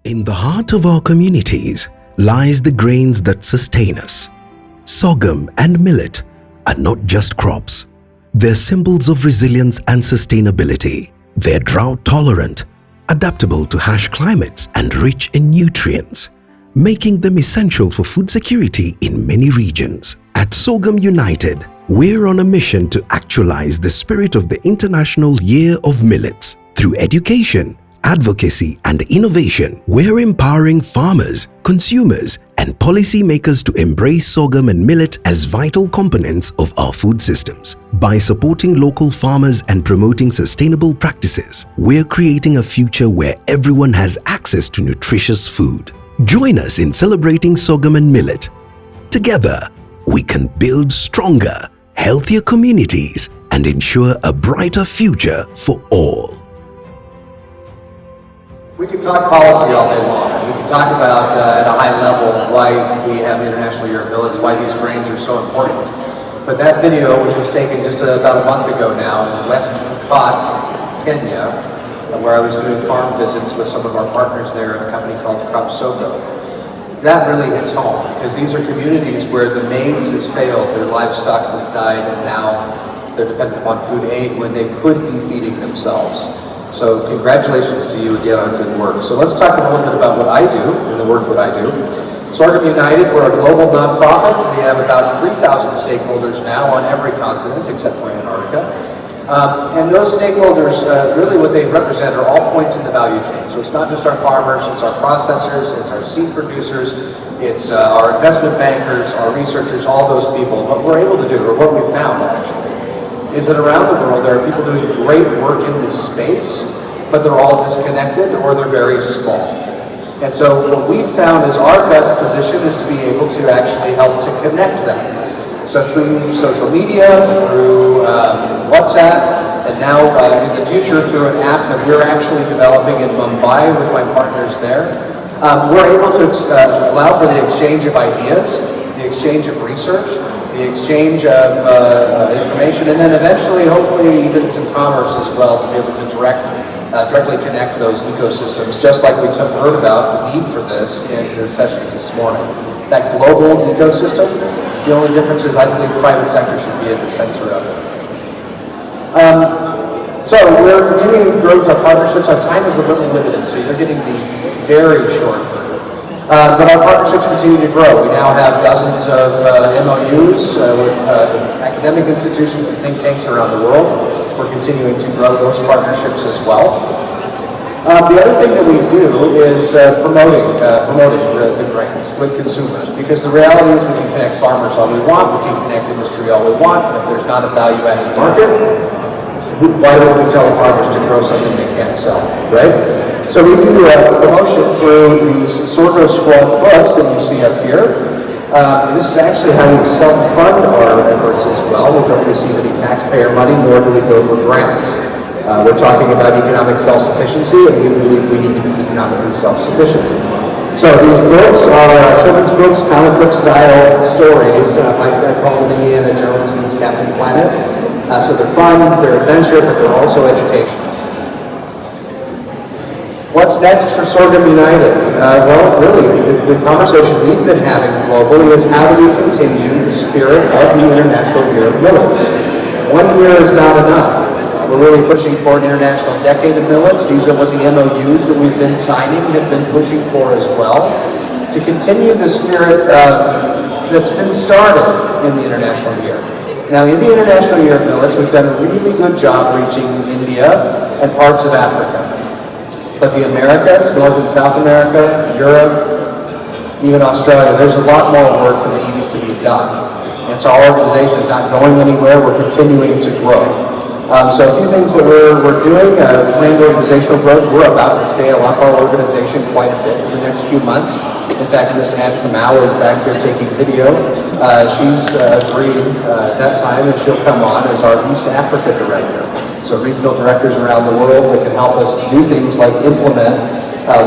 In the heart of our communities lies the grains that sustain us. Sorghum and millet are not just crops. They're symbols of resilience and sustainability. They're drought-tolerant, adaptable to harsh climates, and rich in nutrients, making them essential for food security in many regions. At Sorghum United, we're on a mission to actualize the spirit of the International Year of Millets. Through education, advocacy, and innovation, we're empowering farmers, consumers, and policymakers to embrace sorghum and millet as vital components of our food systems. By supporting local farmers and promoting sustainable practices, we're creating a future where everyone has access to nutritious food. Join us in celebrating sorghum and millet. Together, we can build stronger, healthier communities and ensure a brighter future for all. We can talk policy all day long. We can talk about, at a high level, why we have the International Year of Millets, why these grains are so important. But that video, which was taken just about a month ago now in West Pokot, Kenya, where I was doing farm visits with some of our partners there in a company called Sorghum, that really hits home, because these are communities where the maize has failed, their livestock has died, and now they're dependent upon food aid when they could be feeding themselves. So congratulations to you again on good work. So let's talk a little bit about what I do and the work that I do. Sorghum United, we're a global nonprofit. We have about 3,000 stakeholders now on every continent except for Antarctica. And those stakeholders, really what they represent are all points in the value chain. So it's not just our farmers, it's our processors, it's our seed producers, it's our investment bankers, our researchers, all those people. What we're able to do, or what we've found actually, is that around the world there are people doing great work in this space, but they're all disconnected or they're very small. And so what we found is our best position is to be able to actually help to connect them. So through social media, through WhatsApp, and now in the future through an app that we're actually developing in Mumbai with my partners there, we're able to allow for the exchange of ideas, the exchange of research, the exchange of information, and then eventually, hopefully, even some commerce as well, to be able to directly connect those ecosystems, just like we heard about the need for this in the sessions this morning. That global ecosystem, the only difference is I believe private sector should be at the center of it. So we're continuing to grow with our partnerships. Our time is a little limited, so you're getting the very short version. But our partnerships continue to grow. We now have dozens of MOUs with academic institutions and think tanks around the world. We're continuing to grow those partnerships as well. The other thing that we do is promoting the grains with consumers, because the reality is we can connect farmers all we want, we can connect industry all we want, and if there's not a value-added market, why don't we tell the farmers to grow something they can't sell, right? So we do promotion through these Sorghum Squad books that you see up here. This is actually how we self-fund our efforts as well. We don't receive any taxpayer money, nor do we go for grants. We're talking about economic self-sufficiency, and we believe we need to be economically self-sufficient. So these books are children's books, comic book style stories. I call them Indiana Jones meets Captain Planet. So they're fun, they're adventure, but they're also educational. What's next for Sorghum United? Well, really, the conversation we've been having globally is how do we continue the spirit of the International Year of Millets? 1 year is not enough. We're really pushing for an International Decade of Millets. These are what the MOUs that we've been signing have been pushing for as well, to continue the spirit that's been started in the International Year. Now, in the International Year of Millets, we've done a really good job reaching India and parts of Africa. But the Americas, North and South America, Europe, even Australia, there's a lot more work that needs to be done. And so our organization is not going anywhere, we're continuing to grow. So a few things that we're doing, planned organizational growth. We're about to scale up our organization quite a bit in the next few months. In fact, Ms. Anne Kamau is back here taking video. She's agreed at that time that she'll come on as our East Africa director. So regional directors around the world that can help us to do things like implement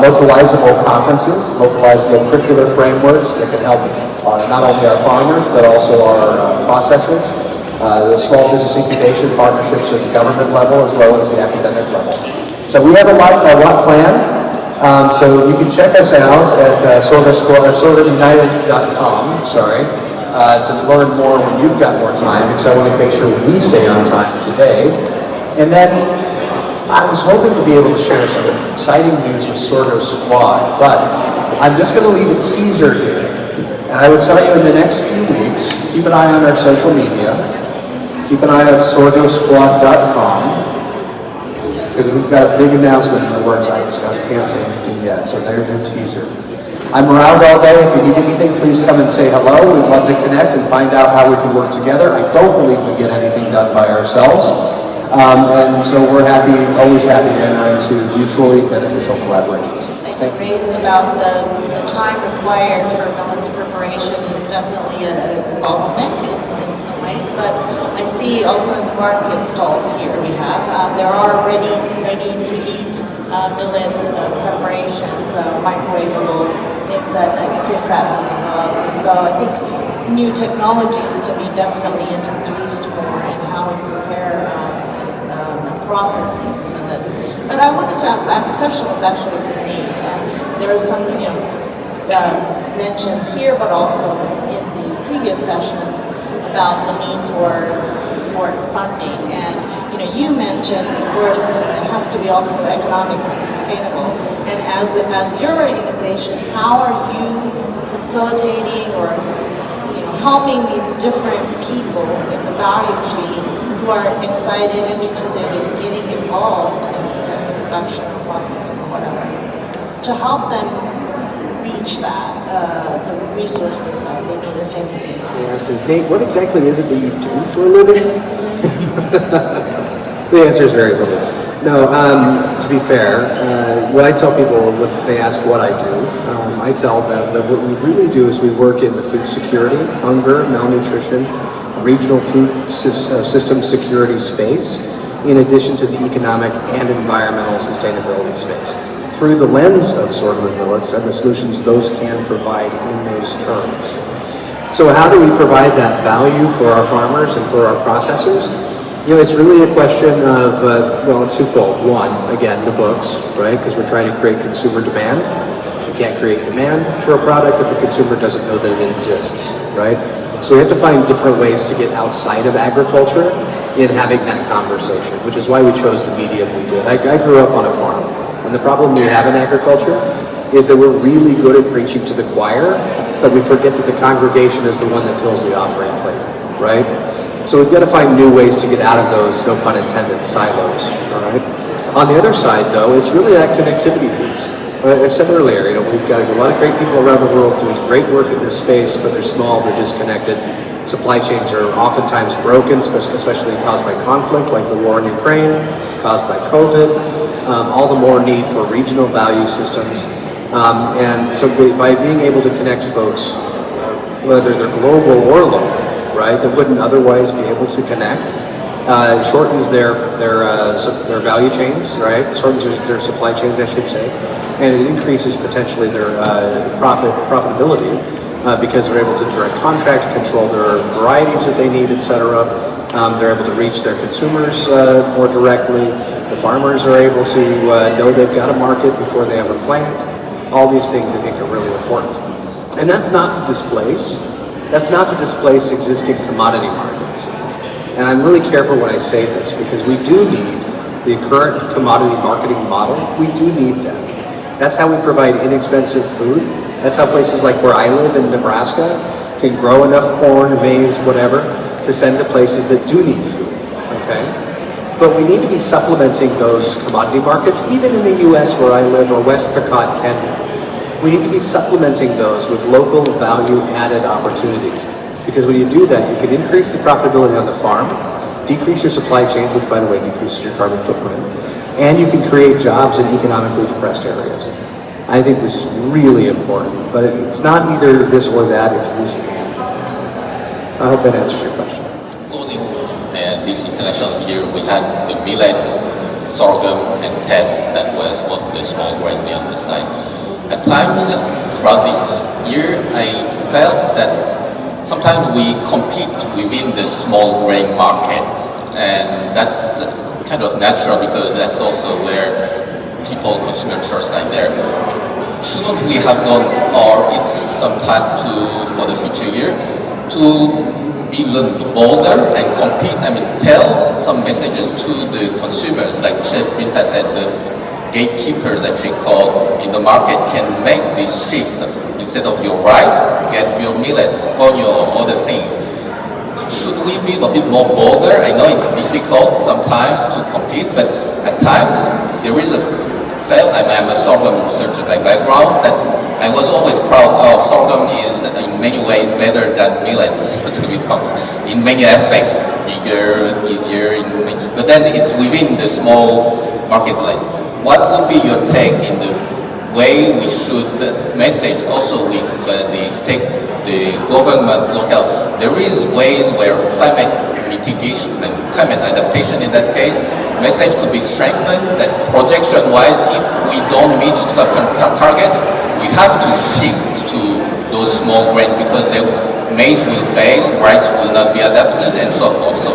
localizable conferences, localizable curricular frameworks that can help not only our farmers, but also our processors. The small business incubation partnerships at the government level as well as the academic level. So we have a lot planned. So you can check us out at sorghumunited.com, sorry, to learn more when you've got more time, because I want to make sure we stay on time today. And then I was hoping to be able to share some exciting news with Sorghum Squad, but I'm just going to leave a teaser here. And I would tell you in the next few weeks, keep an eye on our social media, keep an eye on sorghumsquad.com, because we've got a big announcement in the works. I just can't say anything yet, so there's your teaser. I'm around all day. If you need anything, please come and say hello. We'd love to connect and find out how we can work together. I don't believe we get anything done by ourselves. And so we're happy, always happy to enter into mutually beneficial collaborations. You raised about the time required for millets preparation is definitely a bottleneck in some ways, but I see also in the market stalls here we have, there are ready-to-eat millets, preparations, microwavable things that Chris said. So I think new technologies can be definitely introduced more in how we prepare and process these millets. But I wanted to, my question was actually for Nate, and there was some, mentioned here, but also in the previous sessions about the need for support funding. And, you mentioned, of course, it has to be also economically sustainable. And as your organization, how are you facilitating or, helping these different people in the value chain who are excited, interested in getting involved in millets production or processing or whatever, to help them reach that, the resources that they need, if anything? Nate, what exactly is it that you do for a living? The answer is very little. No, to be fair, what I tell people when they ask what I do, I tell them that what we really do is we work in the food security, hunger, malnutrition, regional food system security space, in addition to the economic and environmental sustainability space, through the lens of sorghum and millets and the solutions those can provide in those terms. So how do we provide that value for our farmers and for our processors? It's really a question of, twofold. One, again, the books, right? Because we're trying to create consumer demand. You can't create demand for a product if a consumer doesn't know that it exists, right? So we have to find different ways to get outside of agriculture in having that conversation, which is why we chose the medium we did. I grew up on a farm, and the problem we have in agriculture is that we're really good at preaching to the choir, but we forget that the congregation is the one that fills the offering plate, right? So we've got to find new ways to get out of those, no pun intended, silos, all right? On the other side, though, it's really that connectivity piece. I said earlier, we've got a lot of great people around the world doing great work in this space, but they're small, they're disconnected. Supply chains are oftentimes broken, especially caused by conflict, like the war in Ukraine, caused by COVID. All the more need for regional value systems. And so by being able to connect folks, whether they're global or local, right, that wouldn't otherwise be able to connect, shortens their value chains, right? Shortens their supply chains, I should say, and it increases potentially their profitability because they're able to direct contract, control their varieties that they need, etc. They're able to reach their consumers more directly. The farmers are able to know they've got a market before they have a plant. All these things I think are really important, and that's not to displace existing commodity markets. And I'm really careful when I say this because we do need the current commodity marketing model. We do need that. That's how we provide inexpensive food. That's how places like where I live in Nebraska can grow enough corn, maize, whatever, to send to places that do need food, okay? But we need to be supplementing those commodity markets, even in the US where I live, or West Pecot, Kenya. We need to be supplementing those with local value-added opportunities. Because when you do that, you can increase the profitability on the farm, decrease your supply chains, which by the way decreases your carbon footprint, and you can create jobs in economically depressed areas. I think this is really important, but it's not either this or that, it's this. I hope that answers your question. Closing this international year, we had the millets, sorghum, and teff that was what the small grain we emphasized. At times throughout this year, I felt that sometimes we compete within the small grain market, and that's kind of natural because that's also where people, consumer choice side there. Shouldn't we have done, or it's some task for the future year, to be a little bit bolder and compete, tell some messages to the consumers, like Chef Binta said, the gatekeepers that we call in the market can make this shift. Instead of your rice, get your millets for your other things. Should we be a bit more bolder? I know it's difficult sometimes to compete, but at times there is I'm a sorghum researcher by background, that I was always proud of. Sorghum is in many ways better than millets, to be honest, in many aspects, bigger, easier, but then it's within the small marketplace. What would be your take in the way we should message also with the government, local? There is ways where climate mitigation and climate adaptation in that case, message could be strengthened, that projection-wise, if we don't meet certain targets, we have to shift to those small grains because maize will fail, rice will not be adapted, and so forth. So,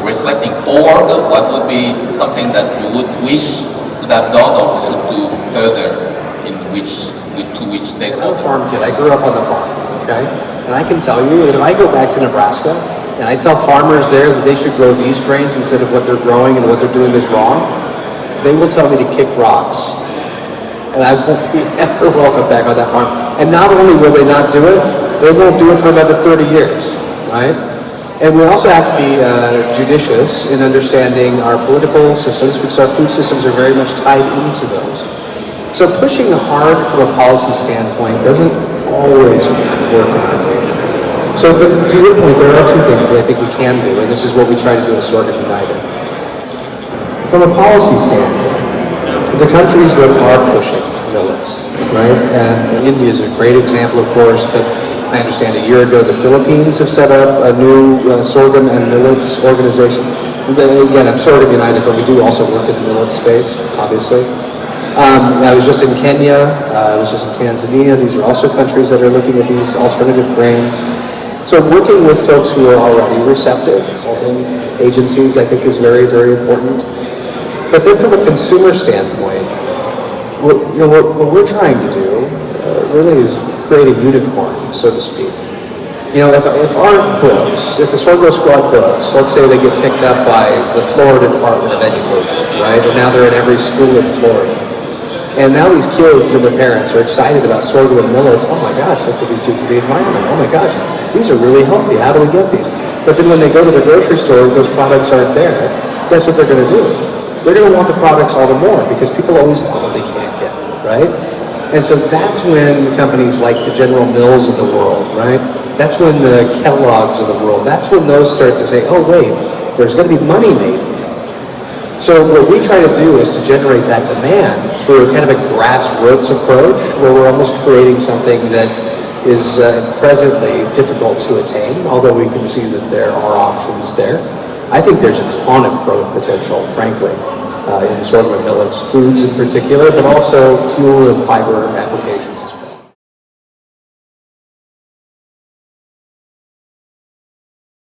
reflecting forward, what would be something that you would wish could have done or should do further, to which stakeholder? I'm a farm kid. I grew up on the farm, okay? And I can tell you that if I go back to Nebraska and I tell farmers there that they should grow these grains instead of what they're growing and what they're doing is wrong, they will tell me to kick rocks. And I won't be ever welcome back on that farm. And not only will they not do it, they won't do it for another 30 years, right? And we also have to be judicious in understanding our political systems because our food systems are very much tied into those. So pushing hard from a policy standpoint doesn't always work in our favor. So to your point, there are two things that I think we can do, and this is what we try to do at Sorghum United. From a policy standpoint, the countries that are pushing millets, right? And India is a great example, of course, but I understand a year ago the Philippines have set up a new sorghum and millets organization. Again, I'm Sorghum United, but we do also work in the millet space, obviously. I was just in Kenya, I was just in Tanzania. These are also countries that are looking at these alternative grains. So working with folks who are already receptive, consulting agencies, I think is very, very important. But then from a consumer standpoint, what we're trying to do really is create a unicorn, so to speak. If our books, if the Sorghum Squad books, let's say they get picked up by the Florida Department of Education, right? And now they're in every school in Florida. And now these kids and their parents are excited about sorghum and millets. Oh my gosh, look what these do for the environment. Oh my gosh, these are really healthy. How do we get these? But then when they go to the grocery store, those products aren't there. Guess what they're going to do? They're going to want the products all the more because people always want what they can't get, right? And so that's when companies like the General Mills of the world, right? That's when the Kellogg's of the world, that's when those start to say, oh wait, there's going to be money made. So what we try to do is to generate that demand through kind of a grassroots approach where we're almost creating something that is presently difficult to attain, although we can see that there are options there. I think there's a ton of growth potential, frankly, in sorghum and millets, foods in particular, but also fuel and fiber applications.